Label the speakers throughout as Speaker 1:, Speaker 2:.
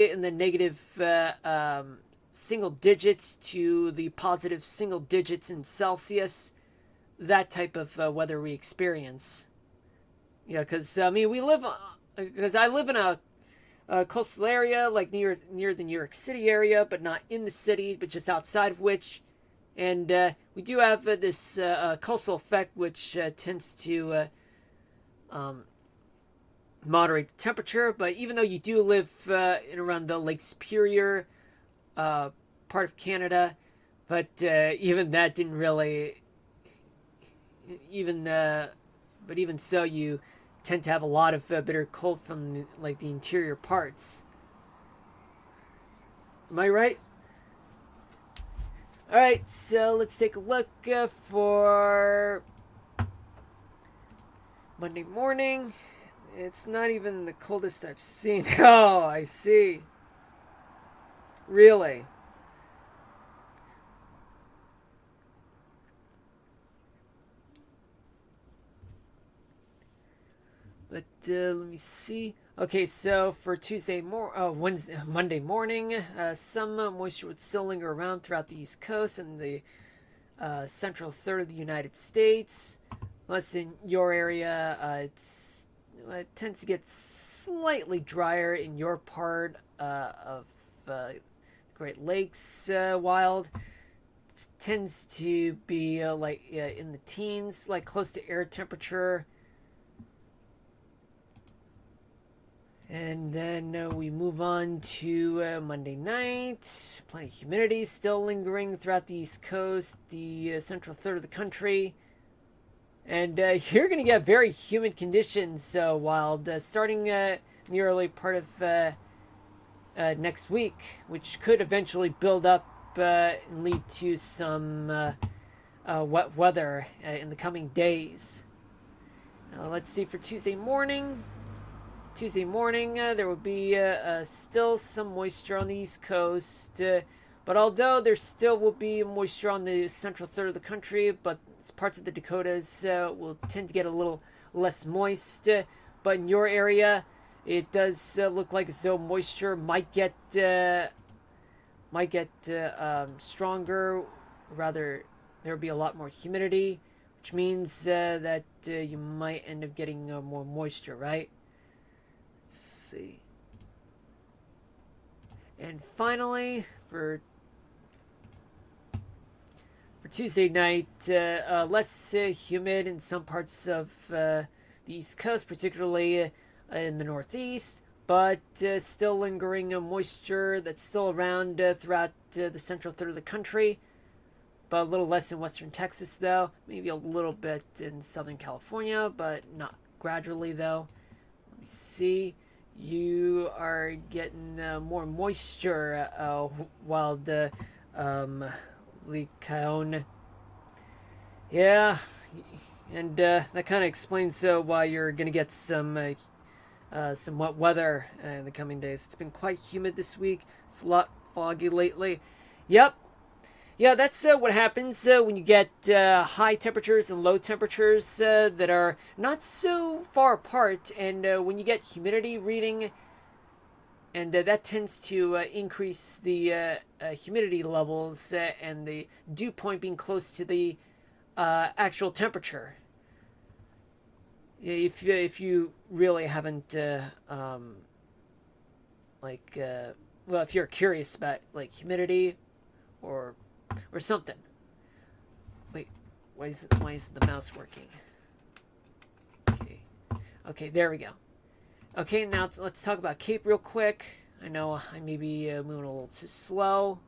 Speaker 1: in the negative single digits to the positive single digits in Celsius. That type of weather we experience. Yeah, because I mean we live because I live in a coastal area like near the New York City area, but not in the city, but just outside of which. And we do have this coastal effect, which tends to um, moderate the temperature. But even though you do live in around the Lake Superior part of Canada, but even that didn't really even but even so, you tend to have a lot of bitter cold from the interior parts. Am I right? All right, so let's take a look for Monday morning. It's not even the coldest I've seen. Oh, I see. Really? But let me see. Okay, so for Monday morning, some moisture would still linger around throughout the East Coast and the central third of the United States. Unless in your area, it tends to get slightly drier in your part of the Great Lakes wild. It tends to be in the teens, like close to air temperature. And then we move on to Monday night. Plenty of humidity still lingering throughout the East Coast, the central third of the country. And you're going to get very humid conditions wild starting in the early part of next week, which could eventually build up and lead to some wet weather in the coming days. Let's see for Tuesday morning. There will be still some moisture on the East Coast, but although there still will be moisture on the central third of the country, but parts of the Dakotas will tend to get a little less moist. But in your area, it does look like as though moisture might get stronger. Rather, there will be a lot more humidity, which means that you might end up getting more moisture, right? See. And finally, for Tuesday night, less humid in some parts of the East Coast, particularly in the Northeast, but still lingering moisture that's still around throughout the central third of the country. But a little less in western Texas, though. Maybe a little bit in Southern California, but not gradually, though. Let me see. You are getting more moisture while the Licaon. Yeah, and that kind of explains why you're going to get some wet weather in the coming days. It's been quite humid this week. It's a lot foggy lately. Yep. Yeah, that's what happens when you get high temperatures and low temperatures that are not so far apart, and when you get humidity reading, and that tends to increase the humidity levels and the dew point being close to the actual temperature. If you really haven't if you're curious about like humidity or something. Wait, why isn't the mouse working? Okay, there we go. Okay, now let's talk about Cape real quick. I know I may be moving a little too slow.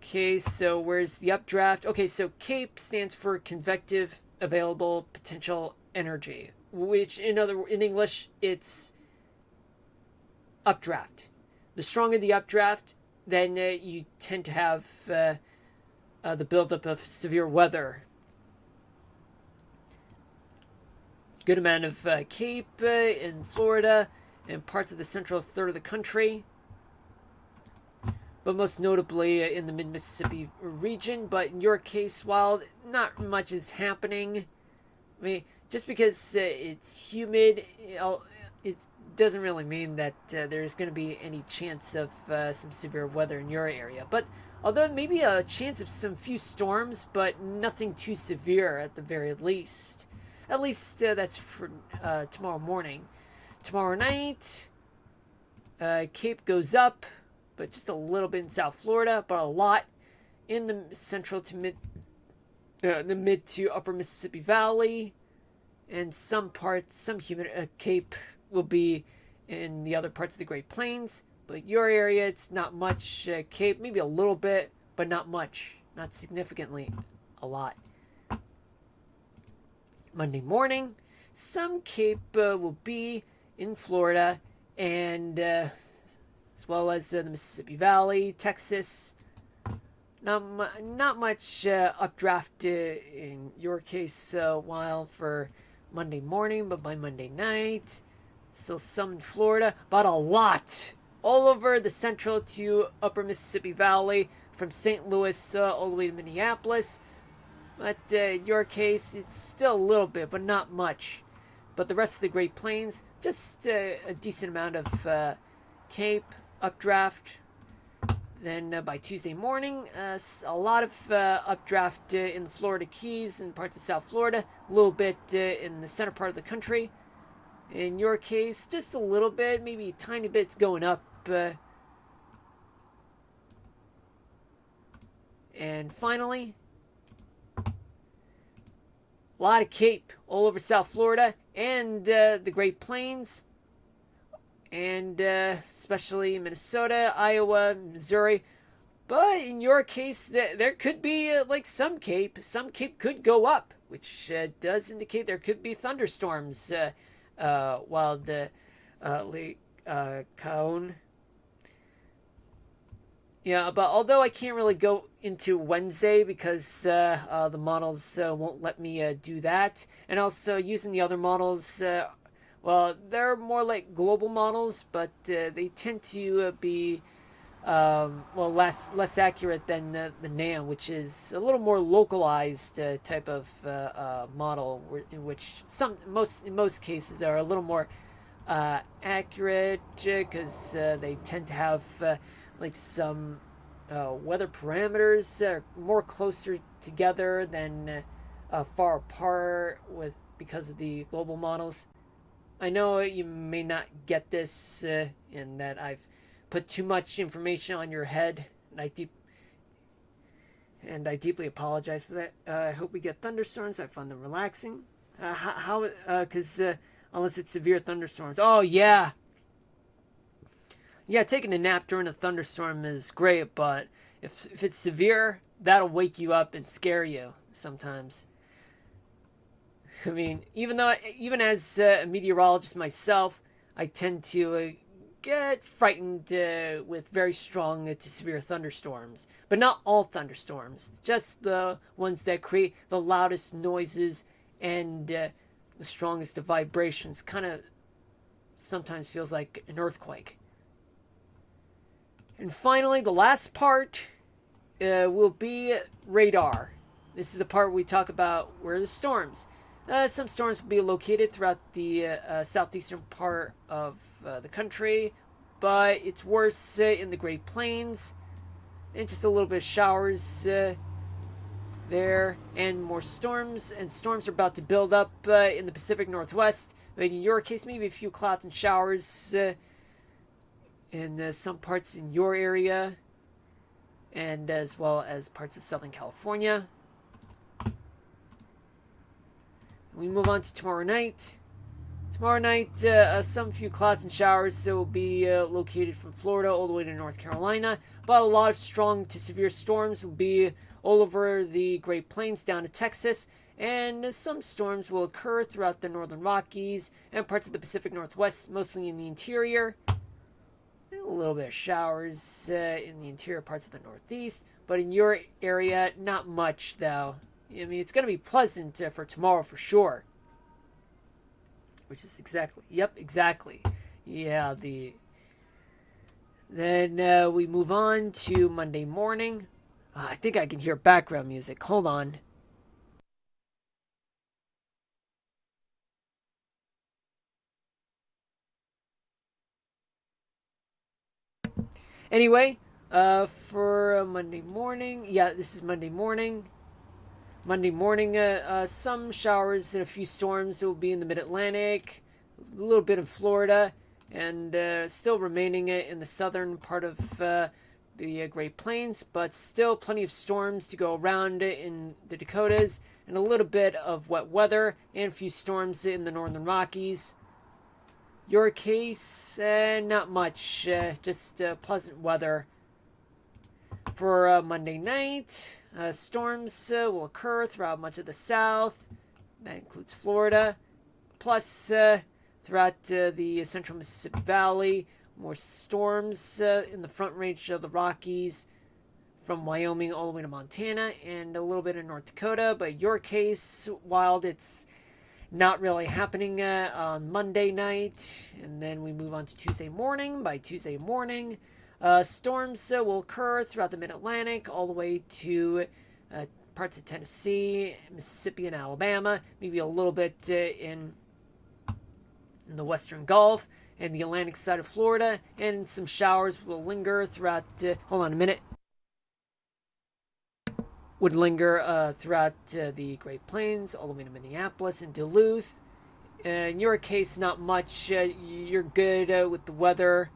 Speaker 1: Okay, so where's the updraft? Okay, so CAPE stands for convective available potential energy, which in English it's updraft. The stronger the updraft, then you tend to have the buildup of severe weather. Good amount of CAPE in Florida and parts of the central third of the country, but most notably in the mid-Mississippi region. But in your case, while not much is happening, I mean, just because it's humid, doesn't really mean that there's going to be any chance of some severe weather in your area. But although maybe a chance of some few storms, but nothing too severe at the very least. At least that's for tomorrow morning. Tomorrow night, Cape goes up, but just a little bit in South Florida, but a lot in the central to the mid to upper Mississippi Valley, and some humid Cape will be in the other parts of the Great Plains. But your area, it's not much Cape, maybe a little bit, but not much, not significantly, a lot. Monday morning, some Cape will be in Florida, and as well as the Mississippi Valley, Texas. Not much updraft in your case while for Monday morning, but by Monday night, still some in Florida, but a lot all over the central to upper Mississippi Valley, from St. Louis all the way to Minneapolis. But in your case, it's still a little bit, but not much. But the rest of the Great Plains, just a decent amount of Cape updraft. Then by Tuesday morning, a lot of updraft in the Florida Keys and parts of South Florida, a little bit in the center part of the country. In your case, just a little bit, maybe tiny bits going up. And finally, a lot of Cape all over South Florida and the Great Plains, and especially Minnesota, Iowa, Missouri. But in your case, there could be like some Cape could go up, which does indicate there could be thunderstorms while the Lake Caon. Yeah, but although I can't really go into Wednesday because the models won't let me do that, and also using the other models, well, they're more like global models, but they tend to be less accurate than the NAM, which is a little more localized type of model, in which in most cases they're a little more accurate because they tend to have like some weather parameters are more closer together than far apart because of the global models. I know you may not get this in that I've put too much information on your head, and I deeply apologize for that. I hope we get thunderstorms. I find them relaxing. Because unless it's severe thunderstorms. Oh, yeah. Yeah, taking a nap during a thunderstorm is great, but if it's severe, that'll wake you up and scare you sometimes. I mean, even as a meteorologist myself, I tend to get frightened with very strong to severe thunderstorms. But not all thunderstorms, just the ones that create the loudest noises and the strongest of vibrations. Kind of sometimes feels like an earthquake. And finally, the last part will be radar. This is the part where we talk about where the storms. Some storms will be located throughout the southeastern part of the country, but it's worse in the Great Plains, and just a little bit of showers there, and more storms. And storms are about to build up in the Pacific Northwest. But in your case, maybe a few clouds and showers in some parts in your area, and as well as parts of Southern California. We move on to tomorrow night. Tomorrow night, some few clouds and showers will be located from Florida all the way to North Carolina, but a lot of strong to severe storms will be all over the Great Plains down to Texas, and some storms will occur throughout the Northern Rockies and parts of the Pacific Northwest, mostly in the interior. And a little bit of showers in the interior parts of the Northeast, but in your area, not much though. I mean, it's going to be pleasant for tomorrow for sure. Which is exactly. Yep, exactly. Yeah, Then we move on to Monday morning. I think I can hear background music. Hold on. Anyway, for Monday morning, yeah, this is Monday morning. Monday morning, some showers and a few storms will be in the mid-Atlantic, a little bit in Florida, and still remaining in the southern part of the Great Plains, but still plenty of storms to go around in the Dakotas, and a little bit of wet weather and a few storms in the northern Rockies. Your case, not much, just pleasant weather. For Monday night, storms will occur throughout much of the south. That includes Florida. Plus, throughout the central Mississippi Valley, more storms in the front range of the Rockies from Wyoming all the way to Montana and a little bit in North Dakota. But your case, while it's not really happening on Monday night, and then we move on to Tuesday morning. By Tuesday morning, storms will occur throughout the mid-Atlantic all the way to parts of Tennessee, Mississippi, and Alabama. Maybe a little bit in the western Gulf and the Atlantic side of Florida. And some showers will linger throughout... hold on a minute. Would linger throughout the Great Plains, all the way to Minneapolis and Duluth. In your case, not much. You're good with the weather.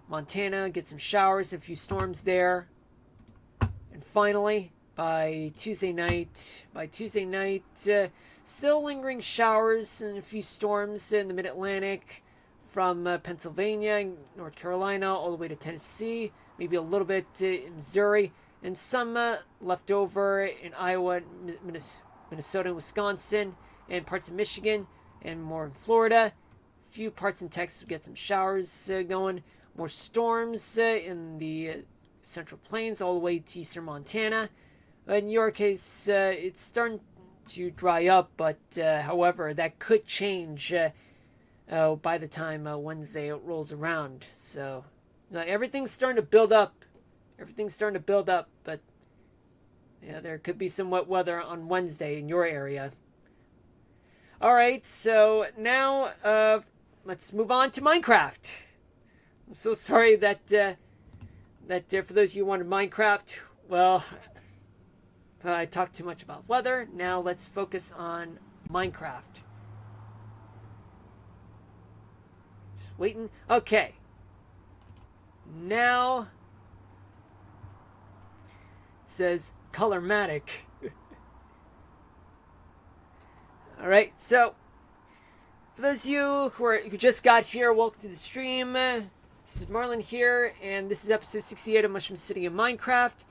Speaker 1: Montana, get some showers, a few storms there. And finally, by Tuesday night, still lingering showers and a few storms in the mid-Atlantic from Pennsylvania and North Carolina all the way to Tennessee, maybe a little bit in Missouri, and some left over in Iowa, Minnesota, and Wisconsin, and parts of Michigan, and more in Florida. A few parts in Texas will get some showers going. More storms in the Central Plains all the way to eastern Montana. In your case, it's starting to dry up, but however, that could change by the time Wednesday rolls around. So everything's starting to build up. But yeah, there could be some wet weather on Wednesday in your area. All right, so now let's move on to Minecraft. I'm so sorry that for those of you who wanted Minecraft, well, I talked too much about weather. Now let's focus on Minecraft. Just waiting. Okay. Now it says Colormatic. All right. So for those of you who just got here, welcome to the stream. This is Marlon here, and this is episode 68 of Mushroom City in Minecraft.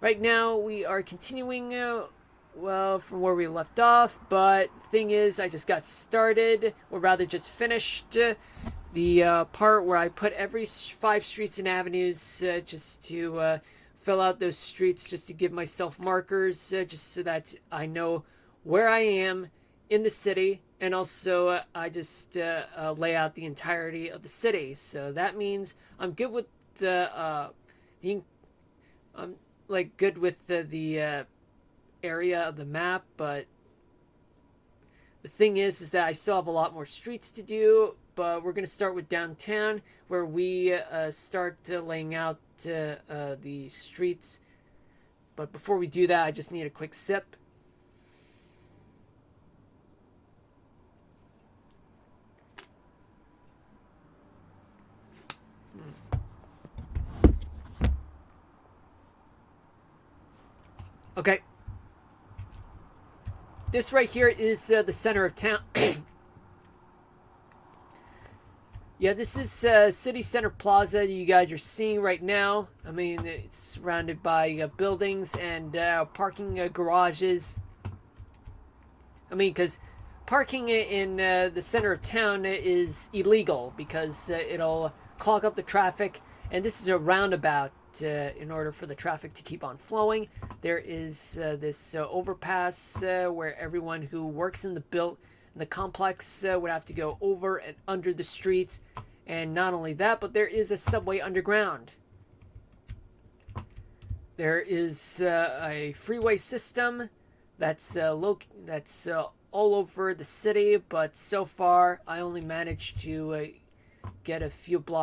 Speaker 1: Right now, we are continuing, from where we left off, but the thing is, I just got started, or rather just finished the part where I put every 5 streets and avenues just to fill out those streets, just to give myself markers, just so that I know where I am in the city, and also I just lay out the entirety of the city. So that means I'm good with I'm like good with the area of the map, but the thing is that I still have a lot more streets to do. But we're going to start with downtown, where we start laying out the streets. But before we do that, I just need a quick sip. Okay. This right here is the center of town. Yeah, this is City Center Plaza you guys are seeing right now. I mean, it's surrounded by buildings and parking garages. I mean, because parking in the center of town is illegal because it'll clog up the traffic. And this is a roundabout in order for the traffic to keep on flowing. There is this overpass where everyone who works in the complex would have to go over and under the streets. And not only that, but there is a subway underground. There is a freeway system that's all over the city, but so far I only managed to get a few blocks